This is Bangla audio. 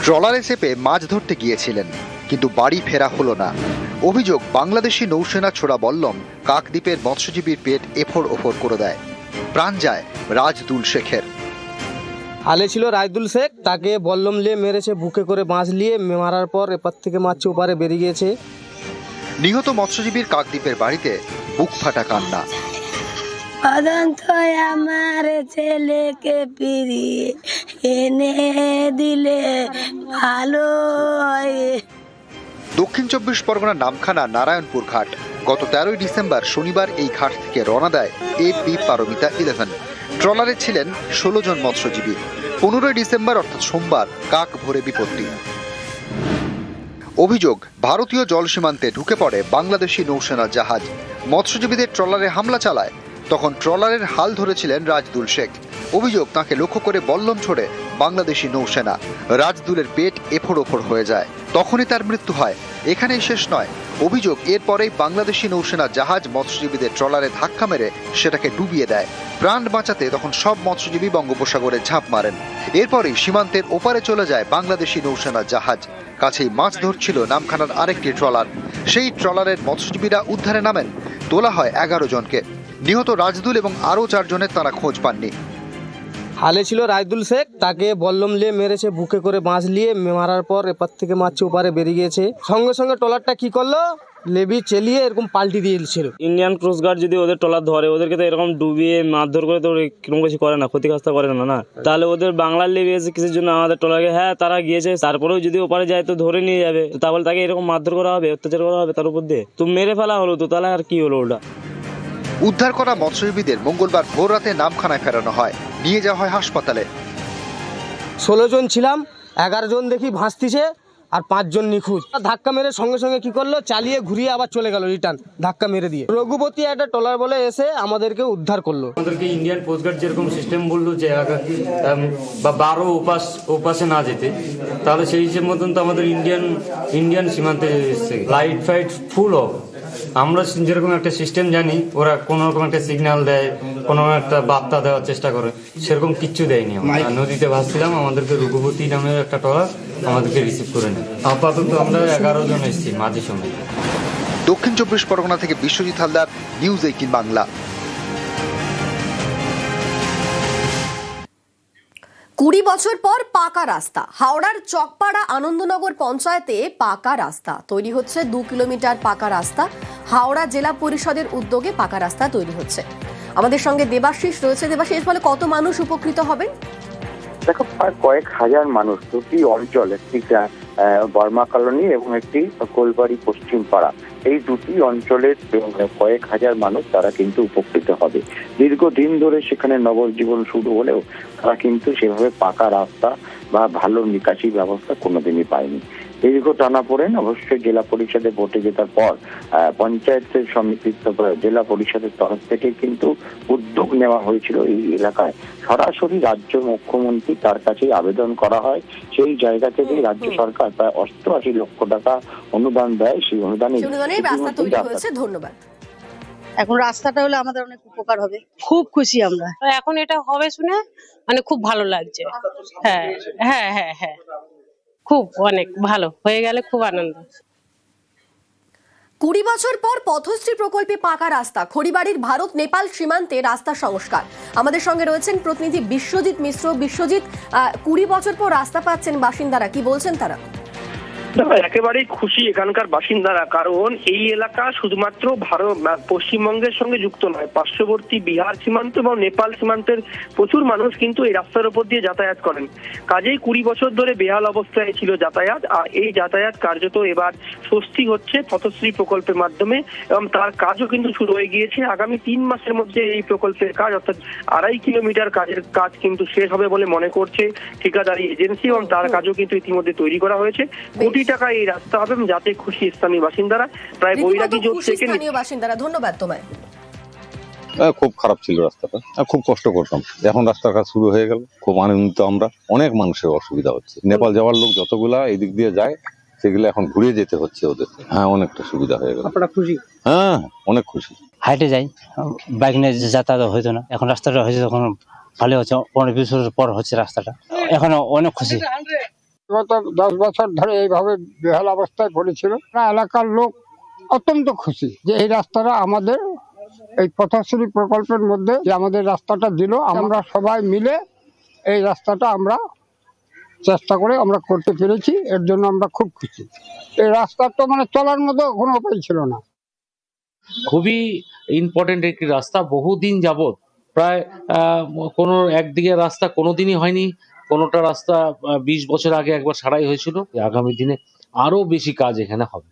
ট্রলারে চেপে মাছ ধরতে গিয়েছিলেন, কিন্তু বাড়ি ফেরা হলো না। অভিযোগ, বাংলাদেশি নৌসেনা ছোড়া বল্লম কাকদ্বীপের মৎস্যজীবীর পেট এফোড় ওফোড় করে দেয়। প্রাণ যায় রাজদুল শেখের। আলে ছিল রাজদুল শেখ, তাকে বল্লম নিয়ে মেরেছে, বুকে করে বাঁশ নিয়ে মারার পর এপার থেকে মাছ ওপারে বেরিয়ে গিয়েছে। নিহত মৎস্যজীবীর কাকদ্বীপের বাড়িতে বুক ফাটা কান্না। অনন্ত আমার ছেলেকে ফিরিয়ে এনে দিলে ভালো হয়। দক্ষিণ 24 পরগনার নামখানা নারায়ণপুর ঘাট। গত 13ই ডিসেম্বর শনিবার এই ঘাট থেকে রওনা দেয় এপি পারমিতা 11। ট্রলারে ছিলেন 16 জন মৎস্যজীবী। 15ই ডিসেম্বর অর্থাৎ সোমবার কাক ভোরে বিপত্তি। অভিযোগ, ভারতীয় জল সীমান্তে ঢুকে পড়ে বাংলাদেশি নৌসেনা জাহাজ। মৎস্যজীবীদের ট্রলারে হামলা চালায়। তখন ট্রলারের হাল ধরেছিলেন রাজদুল শেখ। অভিযোগ, তাকে লক্ষ্য করে বল্লম ছোড়ে বাংলাদেশি নৌসেনা। রাজদুলের পেট এফোড় ওফোড় হয়ে যায়। তখনই তার মৃত্যু হয়। এখানেই শেষ নয়। অভিযোগ, এরপরেই বাংলাদেশি নৌসেনা জাহাজ মৎস্যজীবীদের ট্রলারে ধাক্কা মেরে সেটাকে ডুবিয়ে দেয়। প্রাণ বাঁচাতে তখন সব মৎস্যজীবী বঙ্গোপসাগরে ঝাঁপ মারেন। এরপরই সীমান্তের ওপারে চলে যায় বাংলাদেশি নৌসেনা জাহাজ। কাছেই মাছ ধরছিল নামখানার আরেকটি ট্রলার। সেই ট্রলারের মৎস্যজীবীরা উদ্ধারে নামেন। তোলা হয় 11 জনকে। নিহত রাজদুল এবং আরও 4 জনের তারা খোঁজ পাননি। হালে ছিল রাজদুল শেখ, তাকে বল্লম নিয়ে মেরেছে, বুকে করে বাঁশ নিয়ে মারার পর এপার থেকে মাছ ওপারে বেরিয়ে গিয়েছে। সঙ্গে সঙ্গে ট্রলারটা কি করলো, লেবি চেলিয়ে এরকম পাল্টি দিয়েছিল। ইন্ডিয়ান কোস্ট গার্ড যদি ওদের ট্রলার ধরে, ওদেরকে তো এরকম ডুবিয়ে মারধর করে তো কিরকম কিছু করে না, ক্ষতিগ্রস্ত করে না। তাহলে ওদের বাংলার লেবি এসে কিছুর জন্য আমাদের ট্রলারকে, হ্যাঁ তারা গিয়েছে, তারপরেও যদি ওপারে যায় তো ধরে নিয়ে যাবে। তাহলে তাকে এরকম মারধর করা হবে, অত্যাচার করা হবে তার উপর দিয়ে, তো মেরে ফেলা হলো। তো তাহলে আর কি হলো ওটা? উদ্ধার করা মৎস্যজীবীদের মঙ্গলবার ভোর রাতে নামখানায় ফেরানো হয়। নিয়ে যাওয়া হয় হাসপাতালে। 16 জন ছিলাম, 11 জন দেখি ভাসতিছে আর 5 জন নিখোঁজ। ধাক্কা মেরে সঙ্গে সঙ্গে কি করলো, চালিয়ে ঘুরিয়ে আবার চলে গেল রিটার্ন, ধাক্কা মেরে দিয়ে। রঘুপতি একটা ট্রলার বলে এসে আমাদেরকে উদ্ধার করলো। আমাদেরকে ইন্ডিয়ান কোস্ট গার্ড যেরকম সিস্টেম বললো যে 12 ওপাশে না যেতে, তাহলে সেই হিসেব মতন তো আমাদের ইন্ডিয়ান সীমান্তে এসছে। Light fight full of. আমরা যেরকম একটা সিস্টেম জানি, ওরা কোনো রকম একটা সিগন্যাল দেয়, কোনো একটা বার্তা দেওয়ার চেষ্টা করে, সেরকম কিচ্ছু দেয়নি। আমরা নদীতে ভাসছিলাম, আমাদেরকে রঘুপতি নামের একটা ট্রলার আমাদেরকে রিসিভ করে নেয়। আপাতত আমরা 11 জন এসেছি মাঝি সঙ্গে। দক্ষিণ 24 পরগনা থেকে বিশ্বজিৎ হালদার, নিউজ 18 বাংলা। 20 বছর পর পাকা রাস্তা। হাওড়ার চকপাড়া আনন্দনগর পঞ্চায়েতে পাকা রাস্তা তৈরি হচ্ছে। 2 কিলোমিটার পাকা রাস্তা হাওড়া জেলা পরিষদের উদ্যোগে পাকা রাস্তা তৈরি হচ্ছে। আমাদের সঙ্গে দেবাশিস রয়েছে। দেবাশিস, বলে কত মানুষ উপকৃত হবেন? দেখো, প্রায় কয়েক হাজার মানুষ, দুটি অঞ্চল, একটি বর্মা কলোনি এবং একটি কোলবাড়ি পশ্চিম পাড়া, এই দুটি অঞ্চলের কয়েক হাজার মানুষ তারা কিন্তু উপকৃত হবে। দীর্ঘদিন ধরে সেখানে নবজীবন শুরু হলেও তারা কিন্তু সেভাবে পাকা রাস্তা বা ভালো নিকাশি ব্যবস্থা কোনোদিনই পায়নি। দীর্ঘ টানাপোড়েন অবশ্যই জেলা পরিষদে ভোটে জেতার পর পঞ্চায়েতের সমিতির জেলা পরিষদের তরফ থেকে কিন্তু উদ্যোগ নেওয়া হয়েছিল এই এলাকায় সরাসরি রাজ্য মুখ্যমন্ত্রী তার কাছে আবেদন করা হয়। সেই জায়গা থেকে রাজ্য সরকার প্রায় 88 লক্ষ টাকা অনুদান দেয়। সেই অনুদানে রাস্তা তৈরি হয়েছে। ধন্যবাদ। এখন রাস্তাটা হলে আমাদের অনেক উপকার হবে, খুব খুশি আমরা। এখন এটা হবে শুনে মানে খুব ভালো লাগছে। হ্যাঁ হ্যাঁ হ্যাঁ হ্যাঁ, খুব অনেক ভালো হয়ে গেলে খুব আনন্দ। 20 বছর পর পথশ্রী প্রকল্পে পাকা রাস্তা। খড়িবাড়ির ভারত নেপাল সীমান্তে রাস্তা সংস্কার। আমাদের সঙ্গে রয়েছেন প্রতিনিধি বিশ্বজিৎ মিশ্র। বিশ্বজিৎ, 20 বছর পর রাস্তা পাচ্ছেন বাসিন্দারা, কি বলছেন তারা? একেবারেই খুশি এখানকার বাসিন্দারা, কারণ এই এলাকা শুধুমাত্র পশ্চিমবঙ্গের সঙ্গে যুক্ত নয়, পার্শ্ববর্তী বিহার সীমান্ত এবং নেপাল সীমান্তের প্রচুর মানুষ কিন্তু এই রাস্তার উপর দিয়ে যাতায়াত করেন। কাজেই 20 বছর ধরে বেহাল অবস্থায় ছিল যাতায়াত, আর এই যাতায়াত কার্যত এবার স্বস্তি হচ্ছে পথশ্রী প্রকল্পের মাধ্যমে, এবং তার কাজও কিন্তু শুরু হয়ে গিয়েছে। আগামী 3 মাসের মধ্যে এই প্রকল্পের কাজ অর্থাৎ 2.5 কিলোমিটার কাজের কাজ কিন্তু শেষ হবে বলে মনে করছে ঠিকাদারি এজেন্সি, এবং তার কাজও কিন্তু ইতিমধ্যে তৈরি করা হয়েছে। কোটি টাকা এই রাস্তা হবে, যাতে খুশি স্থানীয় বাসিন্দারা। প্রায় বৈরাগী জোট থেকে স্থানীয় বাসিন্দারা। ধন্যবাদ তোমায়। খুব খারাপ ছিল রাস্তাটা, খুব কষ্ট করতাম। এখন রাস্তার কাজ শুরু হয়ে গেল, খুব আনন্দিত আমরা। অনেক মানুষের অসুবিধা হচ্ছে, নেপাল যাওয়ার লোক যতগুলা এই দিক দিয়ে যায় সেগুলো এখন ঘুরে যেতে হচ্ছে ওদের। হ্যাঁ, অনেকটা সুবিধা হয়ে গেল। আপনারা খুশি? হ্যাঁ, অনেক খুশি। হাইটে যাই, বাইক নিয়ে যাতায়াত হইতো না, এখন রাস্তাটা হয়েছে তখন ভালো হচ্ছে, 15-20 বছর পর হচ্ছে রাস্তাটা, এখন অনেক খুশি। গত 10 বছর ধরে এইভাবে বেহাল অবস্থায় পড়েছিল, এলাকার লোক অত্যন্ত খুশি যে এই রাস্তাটা আমাদের এই পথশ্রী প্রকল্পের মধ্যে যে আমাদের রাস্তাটা দিল, আমরা সবাই মিলে এই রাস্তাটা আমরা চেষ্টা করে আমরা করতে পেরেছি, এর জন্য আমরা খুব খুশি। এই রাস্তাটা মানে চলার মতো কোনো উপায় ছিল না। খুবই ইম্পর্টেন্ট একটি রাস্তা, বহুদিন যাবত প্রায় কোনো একদিকে রাস্তা কোনোদিনই হয়নি, কোনোটা রাস্তা 20 বছর আগে একবার সারাই হয়েছিল। আগামী দিনে আরো বেশি কাজ এখানে হবে।